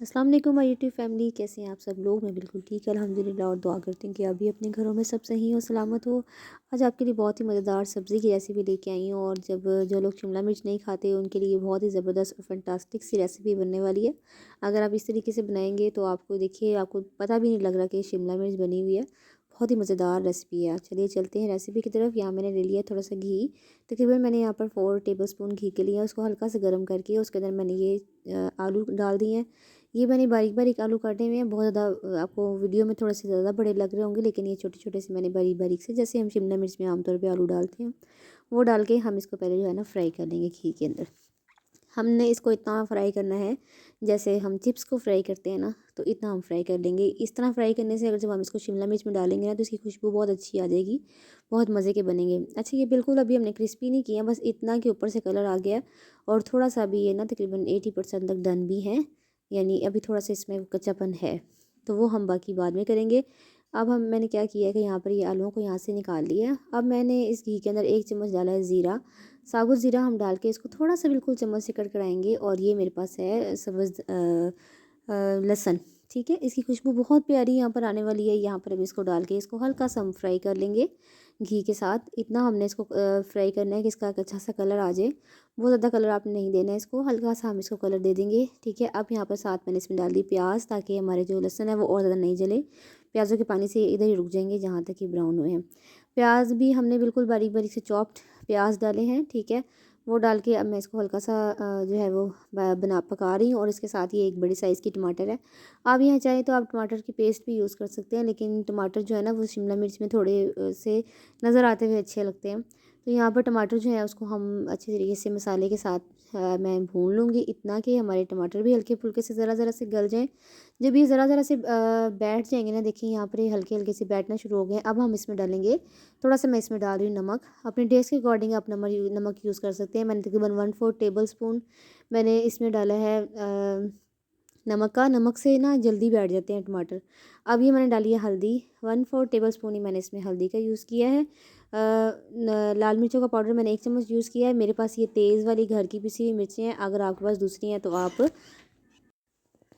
अस्सलाम वालेकुम my YouTube family, कैसे हैं आप सब लोग। मैं बिल्कुल ठीक है अल्हम्दुलिल्लाह और दुआ करती हूँ कि आप भी अपने घरों में सब सही हो, सलामत हो। आज आपके लिए बहुत ही मज़ेदार सब्ज़ी की रेसिपी लेके आई हूँ और जब जो लोग शिमला मिर्च नहीं खाते उनके लिए बहुत ही ज़बरदस्त और फैंटास्टिक सी रेसिपी बनने वाली है। अगर आप इस तरीके से बनाएंगे तो आपको देखिए आपको पता भी नहीं लग रहा कि शिमला मिर्च बनी हुई है। बहुत ही मज़ेदार रेसिपी है। चलिए चलते हैं रेसिपी की तरफ। यहाँ मैंने ले लिया थोड़ा सा घी। तकरीबन मैंने यहाँ पर 4 टेबल स्पून घी के लिए उसको हल्का सा गर्म करके उसके अंदर मैंने ये आलू डाल दिए हैं। ये मैंने बारीक बारीक आलू काटे हुए हैं। बहुत ज़्यादा आपको वीडियो में थोड़े से ज़्यादा बड़े लग रहे होंगे, लेकिन ये छोटे छोटे से मैंने बारीक बारीक से, जैसे हम शिमला मिर्च में आमतौर पे आलू डालते हैं, वो डाल के हम इसको पहले जो है ना फ्राई कर लेंगे घी के अंदर। हमने इसको इतना फ्राई करना है जैसे हम चिप्स को फ्राई करते हैं ना, तो इतना हम फ्राई कर लेंगे। इस तरह फ्राई करने से अगर जब हम इसको शिमला मिर्च में डालेंगे ना तो इसकी खुशबू बहुत अच्छी आ जाएगी, बहुत मज़े के बनेंगे। अच्छा, ये बिल्कुल अभी हमने क्रिस्पी नहीं किया, बस इतना कि ऊपर से कलर आ गया और थोड़ा सा भी ये ना तकरीबन 80% तक डन भी है, यानी अभी थोड़ा सा इसमें कच्चापन है, तो वो हम बाकी बाद में करेंगे। अब मैंने क्या किया है कि यहाँ पर ये आलूओं को यहाँ से निकाल लिया। अब मैंने इस घी के अंदर 1 चम्मच डाला है ज़ीरा। साबुत ज़ीरा हम डाल के इसको थोड़ा सा बिल्कुल चम्मच से कड़कड़ाएंगे। और ये मेरे पास है सब्ज़ लहसुन। ठीक है, इसकी खुशबू बहुत प्यारी यहाँ पर आने वाली है। यहाँ पर अब इसको डाल के इसको हल्का सा हम फ्राई कर लेंगे घी के साथ। इतना हमने इसको फ्राई करना है कि इसका एक अच्छा सा कलर आ जाए। बहुत ज़्यादा कलर आपने नहीं देना है इसको, हल्का सा हम इसको कलर दे देंगे। ठीक है, अब यहाँ पर साथ मैंने इसमें डाल दी प्याज, ताकि हमारे जो लहसुन है वो और ज़्यादा नहीं जले। प्याज़ों के पानी से इधर ही रुक जाएंगे जहाँ तक कि ब्राउन हुए हैं। प्याज भी हमने बिल्कुल बारीक बारीक से चॉप्ड प्याज डाले हैं। ठीक है, वो डाल के अब मैं इसको हल्का सा जो है वो बना पका रही हूँ। और इसके साथ ये एक बड़ी साइज़ की टमाटर है। आप यहाँ चाहें तो आप टमाटर की पेस्ट भी यूज़ कर सकते हैं, लेकिन टमाटर जो है ना वो शिमला मिर्च में थोड़े से नज़र आते हुए अच्छे लगते हैं। तो यहाँ पर टमाटर जो है उसको हम अच्छे तरीके से मसाले के साथ मैं भून लूँगी, इतना कि हमारे टमाटर भी हल्के फुल्के से ज़रा ज़रा से गल जाएँ। जब ये ज़रा ज़रा से बैठ जाएंगे ना, देखिए यहाँ पर ये हल्के हल्के से बैठना शुरू हो गए। अब हम इसमें डालेंगे थोड़ा सा, मैं इसमें डाल रही हूँ नमक। अपने टेस्ट के अकॉर्डिंग आप नमक यूज़ कर सकते हैं। मैंने तकरीबन 1/4 टेबल स्पून मैंने इसमें डाला है नमक का। नमक से ना जल्दी बैठ जाते हैं टमाटर। अब ये मैंने डाली है हल्दी। 1/4 टेबल स्पून ही मैंने इसमें हल्दी का यूज़ किया है। लाल मिर्चों का पाउडर मैंने 1 चम्मच यूज़ किया है। मेरे पास ये तेज़ वाली घर की पिसी हुई मिर्चें हैं, अगर आपके पास दूसरी हैं तो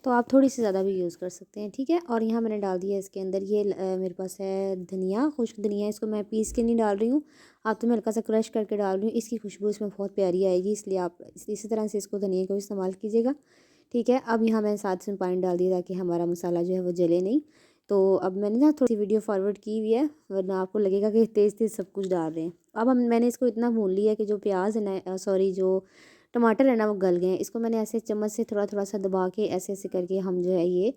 आप थोड़ी सी ज़्यादा भी यूज़ कर सकते हैं। ठीक है, और यहाँ मैंने डाल दिया इसके अंदर ये मेरे पास है धनिया, खुश्क धनिया। इसको मैं पीस के नहीं डाल रही हूँ, आप तो मैं हल्का सा क्रश करके डाल रही हूँ। इसकी खुशबू इसमें बहुत प्यारी आएगी, इसलिए आप इसी तरह से इसको धनिया को इस्तेमाल कीजिएगा। ठीक है, अब यहाँ मैंने साथ में पानी डाल दिया ताकि हमारा मसाला जो है वो जले नहीं। तो अब मैंने ना थोड़ी सी वीडियो फॉरवर्ड की हुई है, वरना आपको लगेगा कि तेज़ तेज़ सब कुछ डाल रहे हैं। अब मैंने इसको इतना भून लिया है कि जो प्याज है ना, सॉरी, जो टमाटर है ना वो गल गए हैं। इसको मैंने ऐसे चम्मच से थोड़ा थोड़ा सा दबा के ऐसे ऐसे करके हम जो है ये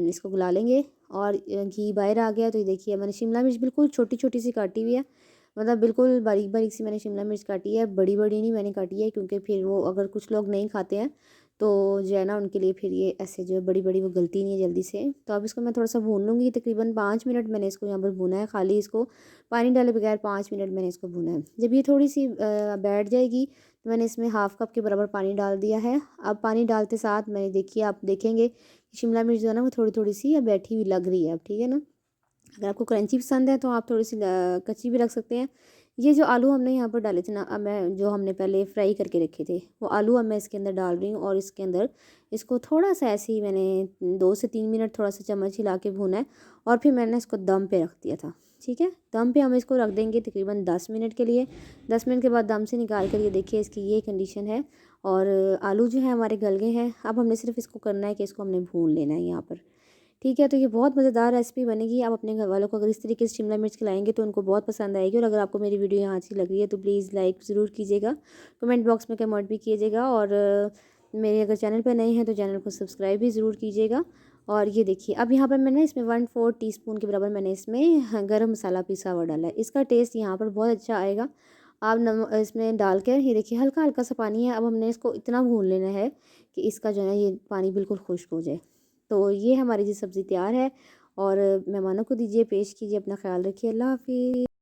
इसको गला लेंगे। और घी बाहर आ गया तो ये देखिए मैंने शिमला मिर्च बिल्कुल छोटी छोटी सी काटी हुई है, मतलब बिल्कुल बारीक बारीक सी मैंने शिमला मिर्च काटी है, बड़ी बड़ी नहीं मैंने काटी है, क्योंकि फिर वो अगर कुछ लोग नहीं खाते हैं तो जो है ना उनके लिए फिर ये ऐसे जो है बड़ी बड़ी वो गलती नहीं है जल्दी से। तो अब इसको मैं थोड़ा सा भून लूँगी। तकरीबन 5 मिनट मैंने इसको यहाँ पर भूना है, खाली इसको पानी डाले बगैर 5 मिनट मैंने इसको भूना है। जब ये थोड़ी सी बैठ जाएगी तो मैंने इसमें हाफ़ कप के बराबर पानी डाल दिया है। अब पानी डालते साथ मैंने देखिए, आप देखेंगे कि शिमला मिर्च जो है ना वो थोड़ी थोड़ी सी बैठी हुई लग रही है अब। ठीक है ना, अगर आपको क्रंची पसंद है तो आप थोड़ी सी कच्ची भी रख सकते हैं। ये जो आलू हमने यहाँ पर डाले थे ना, अब मैं जो हमने पहले फ्राई करके रखे थे वो आलू अब मैं इसके अंदर डाल रही हूँ। और इसके अंदर इसको थोड़ा सा ऐसे ही मैंने 2 से 3 मिनट थोड़ा सा चम्मच हिला के भूना है। और फिर मैंने इसको दम पे रख दिया था। ठीक है, दम पे हम इसको रख देंगे तकरीबन 10 मिनट के लिए। 10 मिनट के बाद दम से निकाल कर ये देखिए इसकी ये कंडीशन है। और आलू जो है हमारे गल गए हैं। अब हमने सिर्फ इसको करना है कि इसको हमने भून लेना है यहाँ पर। ठीक है, तो ये बहुत मज़ेदार रेसिपी बनेगी। आप अपने घर वालों को अगर इस तरीके से शिमला मिर्च खिलाएंगे तो उनको बहुत पसंद आएगी। और अगर आपको मेरी वीडियो यहाँ अच्छी लग रही है तो प्लीज़ लाइक ज़रूर कीजिएगा, कमेंट बॉक्स में कमेंट भी कीजिएगा। और मेरे अगर चैनल पर नए हैं तो चैनल को सब्सक्राइब भी ज़रूर कीजिएगा। और ये देखिए अब यहाँ पर मैंने इसमें 1/4 टीस्पून के बराबर मैंने इसमें गरम मसाला पिसा हुआ डाला है। इसका टेस्ट यहाँ पर बहुत अच्छा आएगा। आप इसमें डाल कर ये देखिए हल्का हल्का सा पानी है। अब हमने इसको इतना भून लेना है कि इसका जो है ये पानी बिल्कुल खुश्क हो जाए। तो ये हमारी जी सब्ज़ी तैयार है। और मेहमानों को दीजिए, पेश कीजिए, अपना ख्याल रखिए। अल्लाह हाफ़िज़।